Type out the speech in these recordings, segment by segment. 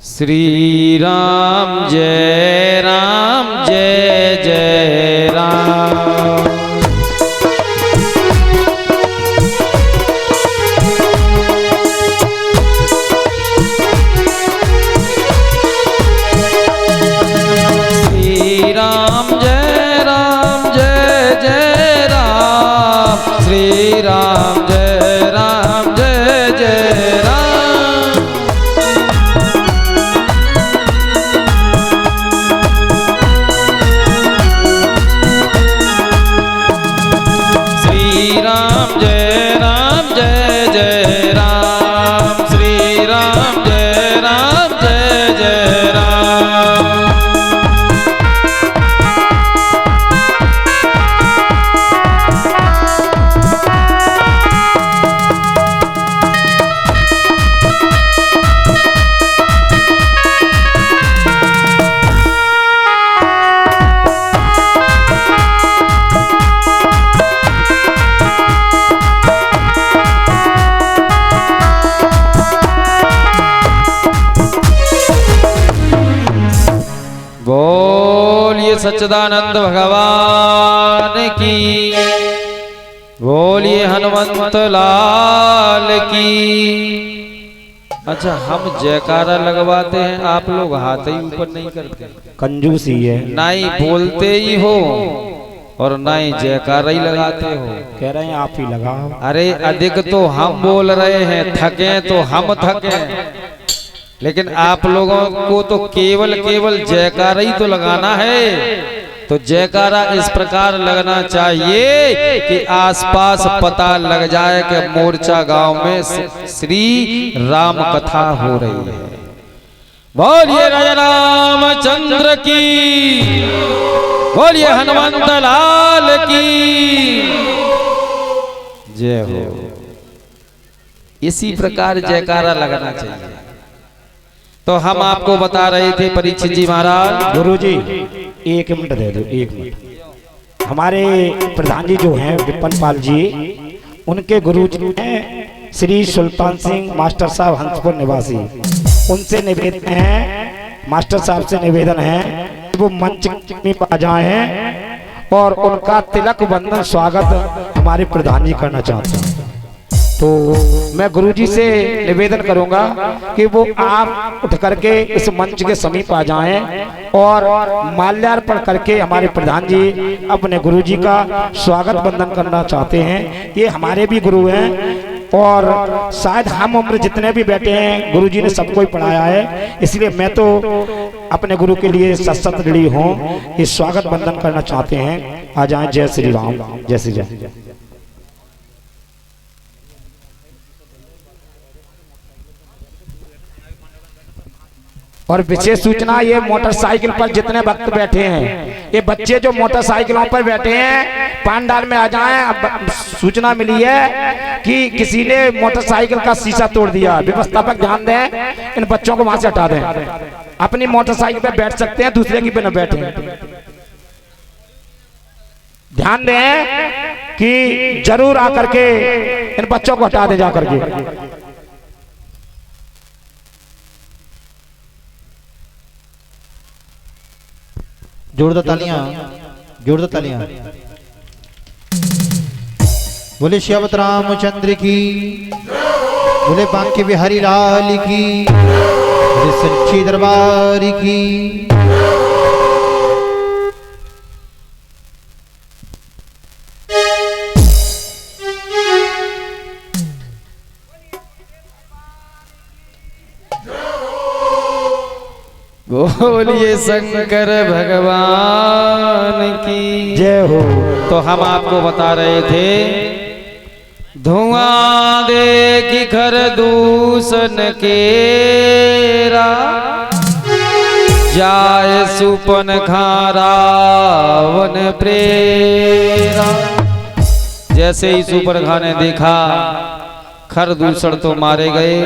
श्री राम जय जय राम। श्री राम जय जय राम। श्री राम जय जय राम। श्री राम जय जय राम। श्री राम जय जय राम। बोलिए सच्चिदानंद भगवान की, बोलिए हनुमंत लाल की। अच्छा, हम जयकारा लगवाते हैं, आप लोग हाथ ही ऊपर नहीं करते, कंजूस ही है। ना ही बोलते ही हो और ना ही जयकारा ही लगाते हो। कह रहे हैं आप ही लगाओ। अरे अधिक तो हम बोल रहे हैं, थके तो हम थके, लेकिन आप लोगों को तो केवल जयकारा ही तो लगाना है। तो जयकारा इस प्रकार लगना चाहिए कि आसपास पता लग जाए कि मोर्चा गांव में श्री राम कथा हो रही है। बोलिए राजा रामचंद्र की, बोलिए हनुमंत लाल की जय हो। इसी प्रकार जयकारा लगना चाहिए। तो हम आपको बता रहे थे परीक्षित जी महाराज। गुरुजी एक मिनट दे दो, एक मिनट। हमारे प्रधान जी जो हैं विपिन पाल जी, उनके गुरुजी हैं श्री सुल्तान सिंह मास्टर साहब हंसपुर निवासी। उनसे निवेदन है, मास्टर साहब से निवेदन है वो मंच में आ जाए हैं और उनका तिलक बंधन स्वागत हमारे प्रधान जी करना चाहते हैं। तो मैं गुरुजी से निवेदन करूंगा कि वो आप उठ करके इस मंच के समीप आ जाएं और माल्यार्पण करके हमारे प्रधान जी अपने गुरुजी का स्वागत बंदन करना चाहते हैं। ये हमारे भी गुरु हैं और शायद हम उम्र जितने भी बैठे हैं गुरुजी ने सबको ही पढ़ाया है, इसलिए मैं तो अपने गुरु के लिए सशक्त ऋणी हूँ। ये स्वागत बंदन करना चाहते हैं, आ जाएं। जय श्री राम, जय श्री जय। और विशेष सूचना, ये मोटरसाइकिल पर जितने भक्त बैठे हैं, ये बच्चे जो मोटरसाइकिलों पर बैठे हैं पांडाल में आ जाएं। अब सूचना मिली है कि किसी ने मोटरसाइकिल का शीशा तोड़ दिया। व्यवस्थापक ध्यान दें, इन बच्चों को वहां से हटा दें। अपनी मोटरसाइकिल पर बैठ सकते हैं, दूसरे की पे न बैठे। ध्यान दें कि जरूर आकर के इन बच्चों को हटा दें जाकर के। जोड़ दो तालियां, जोड़ दो तालियां। बोले श्यामत रामचंद्र की, बोले बांके बिहारी लाल की, बोले सच्ची दरबार की। बोलिए शंकर भगवान की जय हो। तो हम आपको बता रहे थे, धुआं देगी घर दूषण केरा, जाए सुपन खारावन प्रेरा। जैसे ही सुपरखा ने देखा खर दूषण तो मारे गए,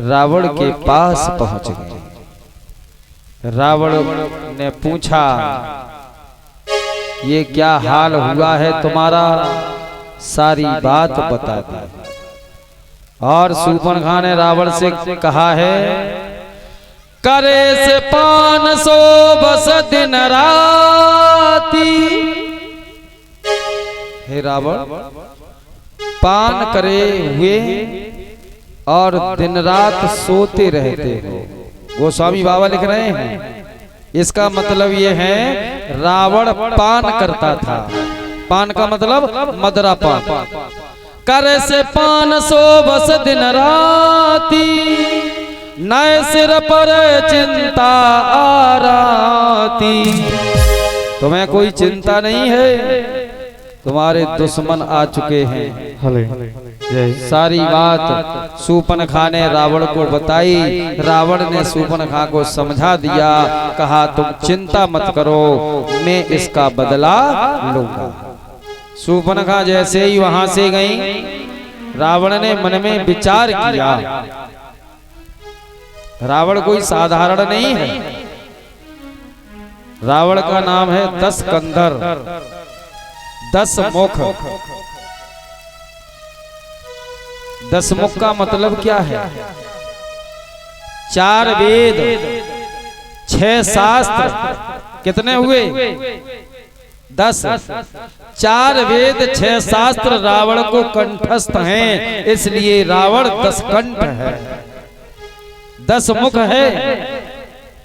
रावण के पास पहुंच गए। रावण ने पूछा, ये क्या हाल हुआ है तुम्हारा, सारी बात बता दी। और शूर्पणखा ने रावण से कहा है करे से 500 बस दिन राती। हे रावण, पान करे हुए और दिन रात सोते रहते हो। गोस्वामी बाबा लिख रहे हैं इसका मतलब ये है रावण पान करता था। पान का मतलब मदरा पान। करे से 500 बस दिन राती, नए सिर पर चिंता आराती। तुम्हें कोई चिंता नहीं है, तुम्हारे दुश्मन आ चुके हैं। सारी बात शूर्पणखा ने रावण को बताई। रावण ने शूर्पणखा को समझा दिया, कहा तुम चिंता मत करो, मैं इसका बदला लूंगा। शूर्पणखा जैसे ही वहां से गई, रावण ने मन में विचार किया। रावण कोई साधारण नहीं है। रावण का नाम है 10 कंधर, 10 मुख। 10 मुख का मतलब क्या है? 4 वेद, 6 शास्त्र, कितने हुए? 10। 4 वेद 6 शास्त्र रावण को कंठस्थ हैं, इसलिए रावण 10 कंठ है, 10 मुख है।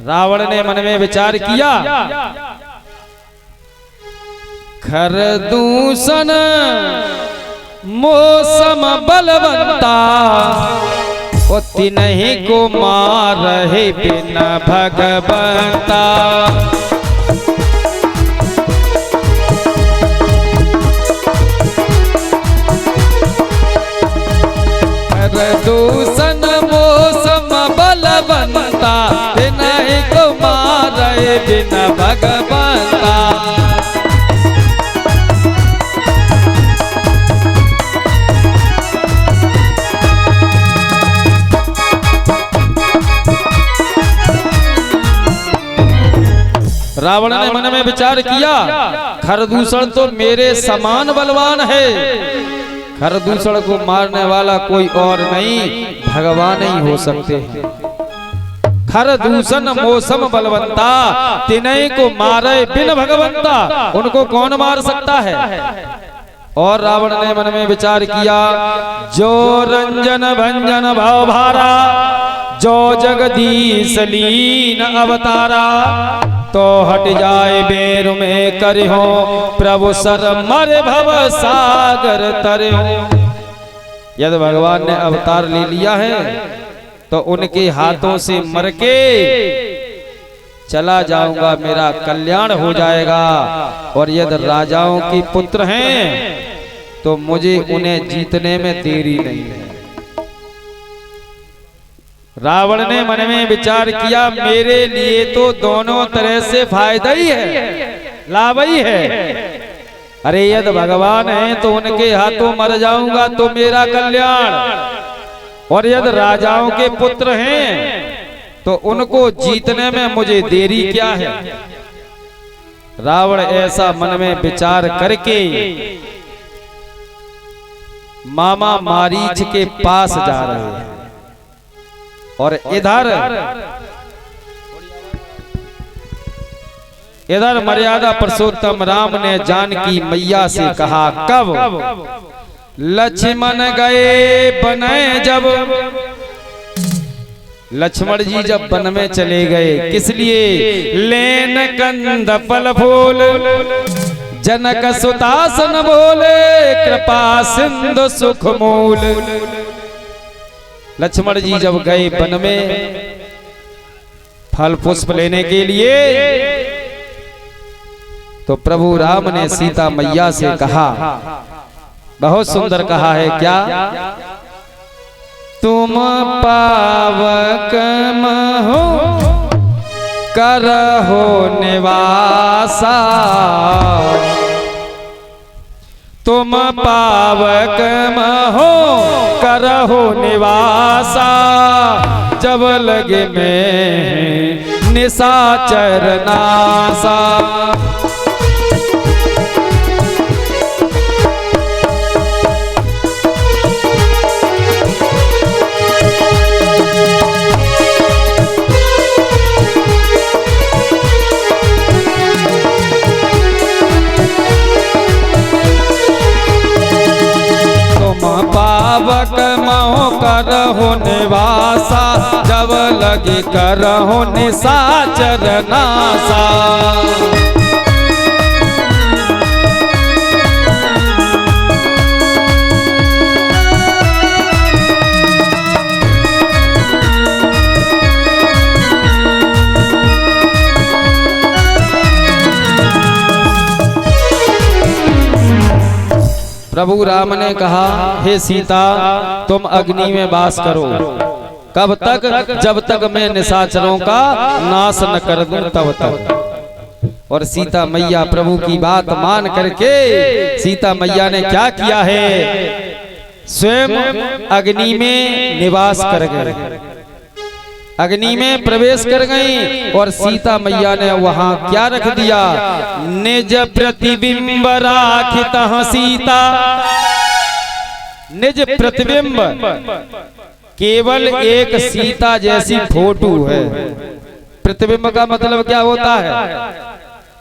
रावण ने मन में विचार किया, खरदूषण मौसम बलवंता, ओ तिन्हीं को मार रहे बिना भगवंता। खरदूषण मौसम बलवंता, तिन्हीं को मार रहे बिना भगवंता। रावण ने मन में विचार किया, खरदूषण तो मेरे समान बलवान है, खरदूषण को मारने वाला कोई और नहीं, भगवान ही हो सकते हैं। खरदूषण मौसम बलवंता, तिन्हीं को मारे बिन भगवंता, उनको कौन मार सकता है? और रावण ने मन में विचार किया, जो रंजन भंजन भव भारा, जो जगदीश लीन अवतारा, तो हट जाए बेर में करिहो, प्रभु सर मर भव सागर तरिहो। यदि भगवान ने अवतार ले लिया है तो उनके हाथों से मर के चला जाऊंगा, मेरा कल्याण हो जाएगा। और यदि राजाओं के पुत्र हैं तो मुझे उन्हें जीतने में देरी नहीं है। रावण ने मन में विचार किया, मेरे लिए तो दोनों तरह से फायदा ही है, लाभ ही है। अरे यदि भगवान है तो उनके हाथों मर जाऊंगा तो मेरा कल्याण, और यदि राजाओं के पुत्र हैं तो उनको जीतने में मुझे देरी क्या है। रावण ऐसा मन में विचार करके मामा मारीच के पास जा रहे हैं। और इधर मर्यादा पुरुषोत्तम राम ने जानकी मैया से कहा, कब? लक्ष्मण गए बने जब। लक्ष्मण जी जब वन में चले गए, किस लिए? लेन कंद फल फूल, जनक सुतासन बोले, कृपा सिंधु सुख मूल। लक्ष्मण जी जब गए वन में फल पुष्प लेने के लिए, तो प्रभु राम ने सीता मैया से कहा, बहुत सुंदर कहा है, क्या? तुम पावक महो करहो निवासा, तुम पावक महो करहो निवासा, जब लगे में निशाचर नासा। लगे करहो निशाचर नासा। प्रभु राम ने कहा, हे सीता तुम अग्नि में वास करो, कब तक? जब तक मैं निशाचरों का नाश न कर दूं तब तक। और सीता मैया प्रभु की बात मान करके सीता मैया ने क्या किया है, स्वयं अग्नि में निवास कर गए, अग्नि में प्रवेश कर गई। और सीता मैया ने वहां क्या रख दिया, निज प्रतिबिंब राखित सीता। निज प्रतिबिंब केवल एक सीता जैसी फोटो है। प्रतिबिंब का मतलब क्या होता है,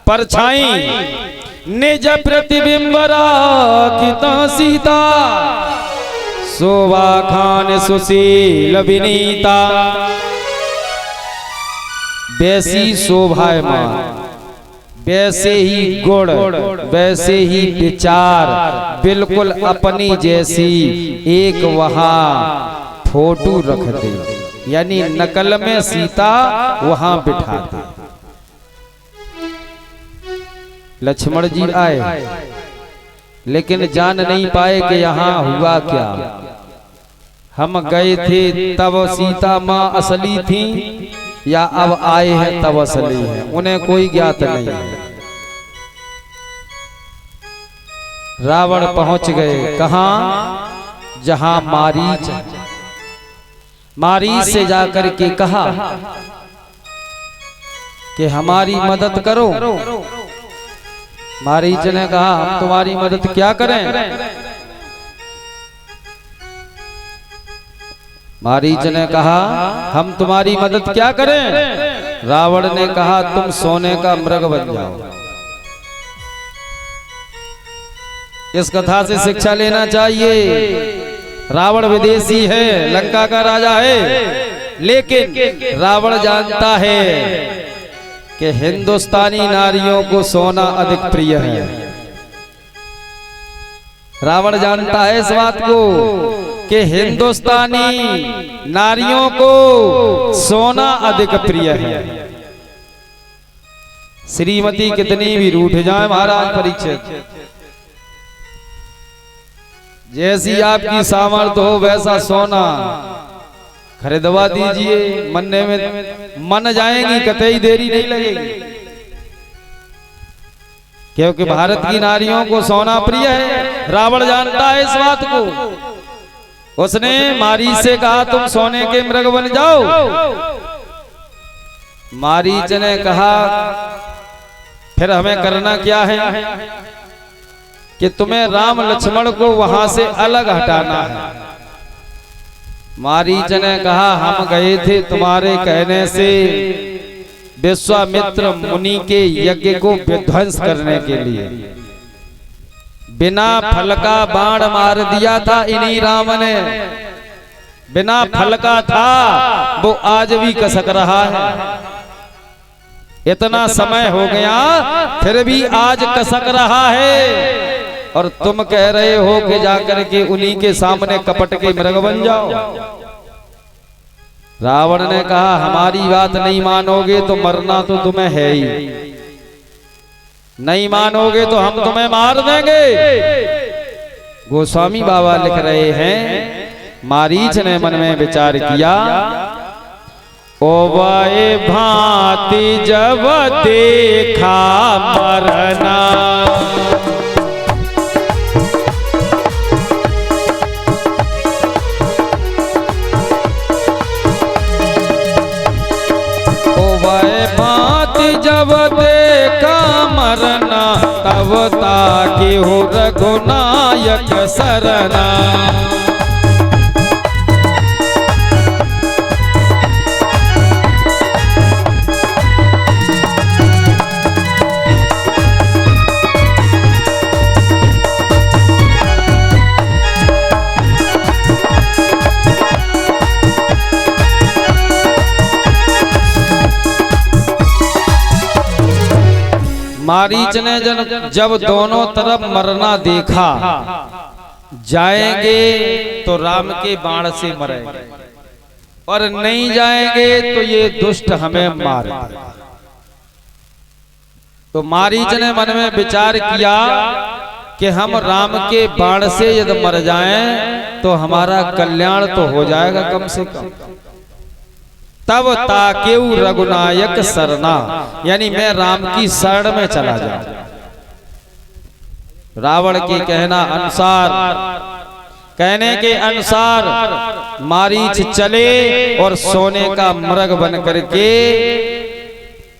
परछाई। निज प्रतिबिंब राखित सीता, शोभा खान सुशील विनीता। वैसी शोभायमान, वैसे ही गुण, वैसे ही विचार, बिल्कुल अपनी जैसी एक वहां फोटो रख दे, यानी नकल में सीता वहां बिठा दे। लक्ष्मण जी आए लेकिन जान नहीं पाए कि यहाँ हुआ क्या। हम गए थे तब सीता माँ असली थी या अब आए हैं तब असली है, उन्हें कोई ज्ञात नहीं है। रावण पहुंच गए कहां, जहां मारीच। मारीच से जाकर के कहा कि हमारी मदद करो। मारीच ने कहा, हम तुम्हारी मदद क्या करें? मारीच ने कहा, हम तुम्हारी मदद क्या करें? रावण ने कहा, तुम सोने का मृग बन जाओ। इस कथा से शिक्षा लेना चाहिए। रावण विदेशी है, लंका का राजा है, लेकिन रावण जानता है कि हिंदुस्तानी नारियों को सोना अधिक प्रिय है। रावण जानता है इस बात को कि हिंदुस्तानी नारियों को सोना अधिक प्रिय है। श्रीमती कितनी भी रूठ जाए महाराज परीक्षित, जैसी आपकी सामर्थ्य हो वैसा सोना खरीदवा दीजिए, मनने में मन जाएंगी, कतई देरी नहीं लगेगी। क्योंकि भारत की नारियों को सोना प्रिय है। रावण जानता है इस बात को। उसने मारीच से कहा, तुम सोने के मृग बन जाओ। मारीच ने कहा, फिर हमें करना क्या है कि तुम्हें राम लक्ष्मण को वहां से अलग हटाना है। मारीच ने कहा, हम गए थे तुम्हारे कहने से विश्वामित्र मुनि के यज्ञ को विध्वंस करने के लिए। बिना फल का बाण मार दिया था इन्हीं राम ने। बिना फल का था, वो आज भी कसक रहा है। इतना समय हो गया फिर भी आज कसक रहा है। और तुम कह रहे हो कि जाकर के उन्हीं के सामने कपट के मृग बन जाओ। रावण ने कहा, हमारी बात नहीं मानोगे तो मरना तो तुम्हें है ही, नहीं मानोगे तो हम तुम्हें मार देंगे। गोस्वामी बाबा लिख रहे हैं, मारीच ने मन में विचार किया, ओवाए भांति जब देखा मरना। जब देखा मरना, तब ताकि हो रघुनायक सरना। मारीच ने जब दोनों तरफ मरना देखा, जाएंगे तो राम के बाण से मरेंगे और नहीं जाएंगे तो ये दुष्ट हमें मार देगा। तो मारीच ने मन में विचार किया कि हम राम के बाण से यदि मर जाएं तो हमारा कल्याण तो हो जाएगा कम से कम। तब ताकेऊ रघुनायक सरना, यानी मैं राम की शरण में चला जाऊं। रावण के कहने के अनुसार मारीच चले और सोने का मृग बन करके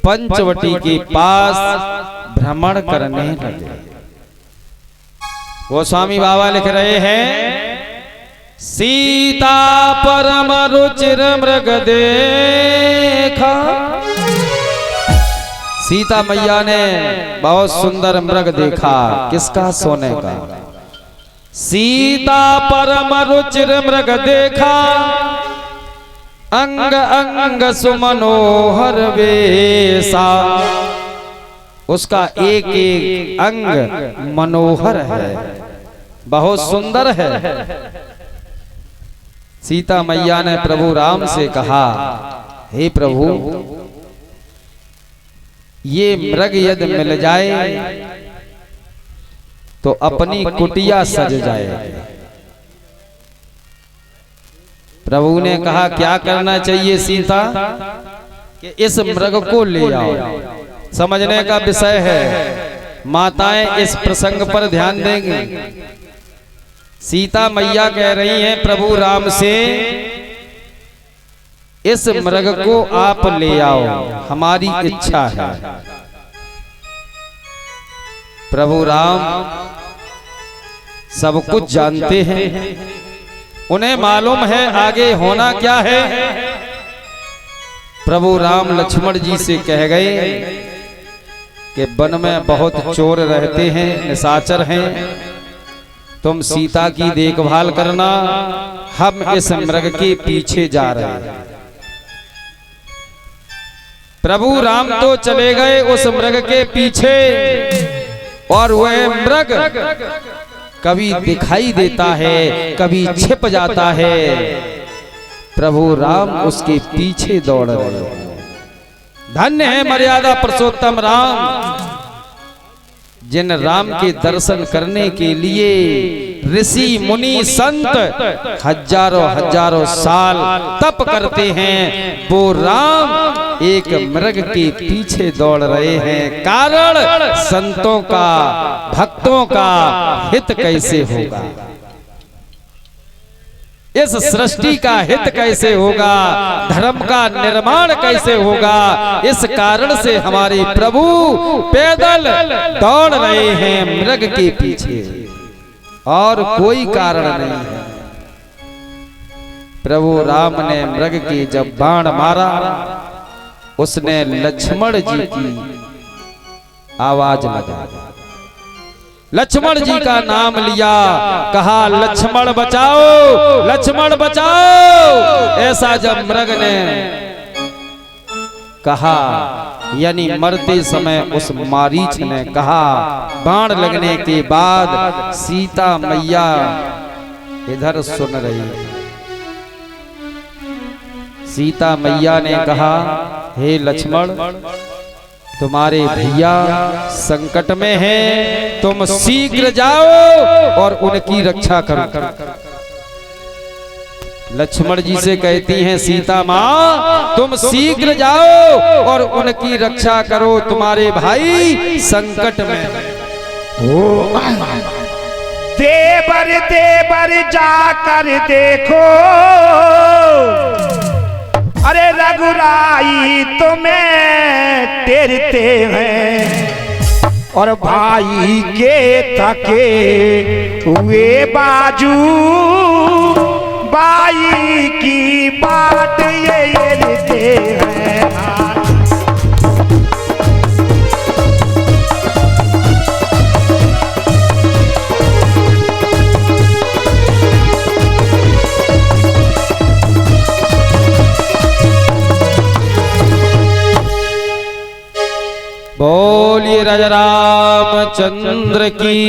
पंचवटी के पास भ्रमण करने लगे। गोस्वामी बाबा लिख रहे हैं, सीता परम रुचिर मृग देखा। सीता मैया ने बहुत सुंदर मृग देखा। किसका? सोने का। सीता परम रुचिर मृग देखा, अंग अंग सुमनोहर वेसा। उसका एक एक अंग मनोहर है, बहुत सुंदर है। सीता मैया ने प्रभु राम से कहा, हे प्रभु, ये मृग यदि मिल जाए तो अपनी कुटिया सज जाए। प्रभु ने कहा, क्या करना चाहिए सीता? कि इस मृग को ले आओ। समझने का विषय है, माताएं इस प्रसंग पर ध्यान देंगी। सीता मैया कह रही हैं प्रभु राम से, इस मृग को आप ले आओ, हमारी इच्छा है। प्रभु राम सब कुछ जानते हैं, उन्हें मालूम है आगे होना क्या है। प्रभु राम लक्ष्मण जी से कह गए कि वन में बहुत चोर रहते हैं, निशाचर हैं, तुम सीता की देखभाल करना, हम इस मृग के पीछे जा रहे हैं। प्रभु राम तो चले गए उस मृग के पीछे, और वह मृग कभी दिखाई देता है, कभी छिप जाता है। प्रभु राम उसके पीछे दौड़ रहे हैं। धन्य है मर्यादा पुरुषोत्तम राम, जिन राम के दर्शन करने के लिए ऋषि मुनि संत हजारों हजारों साल तप करते हैं, वो राम एक मृग के पीछे दौड़ रहे हैं। कारण संतों का, भक्तों का हित कैसे होगा, इस सृष्टि का हित कैसे होगा, धर्म का निर्माण कैसे होगा, इस कारण से हमारे प्रभु पैदल दौड़ रहे हैं मृग के पीछे, और कोई कारण नहीं है। प्रभु राम ने मृग की जब बाण मारा, उसने लक्ष्मण जी की आवाज लगा, लक्ष्मण जी का नाम लिया, कहा लक्ष्मण बचाओ, लक्ष्मण बचाओ। ऐसा जब मृग ने कहा, यानी मरते समय उस मारीच ने कहा, बाण लगने के बाद सीता मैया इधर सुन रही है। सीता मैया ने कहा, हे लक्ष्मण, तुम्हारे भैया संकट में हैं, तुम शीघ्र जाओ और उनकी रक्षा करो। लक्ष्मण जी से कहती हैं सीता माँ, तुम शीघ्र जाओ और उनकी रक्षा करो, तुम्हारे भाई संकट में। देवर देवर जाकर देखो, अरे रघुराई तुम्हें तेरते हैं, और भाई के थके हुए बाजू, बाई की बात ये लेते हैं। बोल बोलिए राजा रामचंद्र की।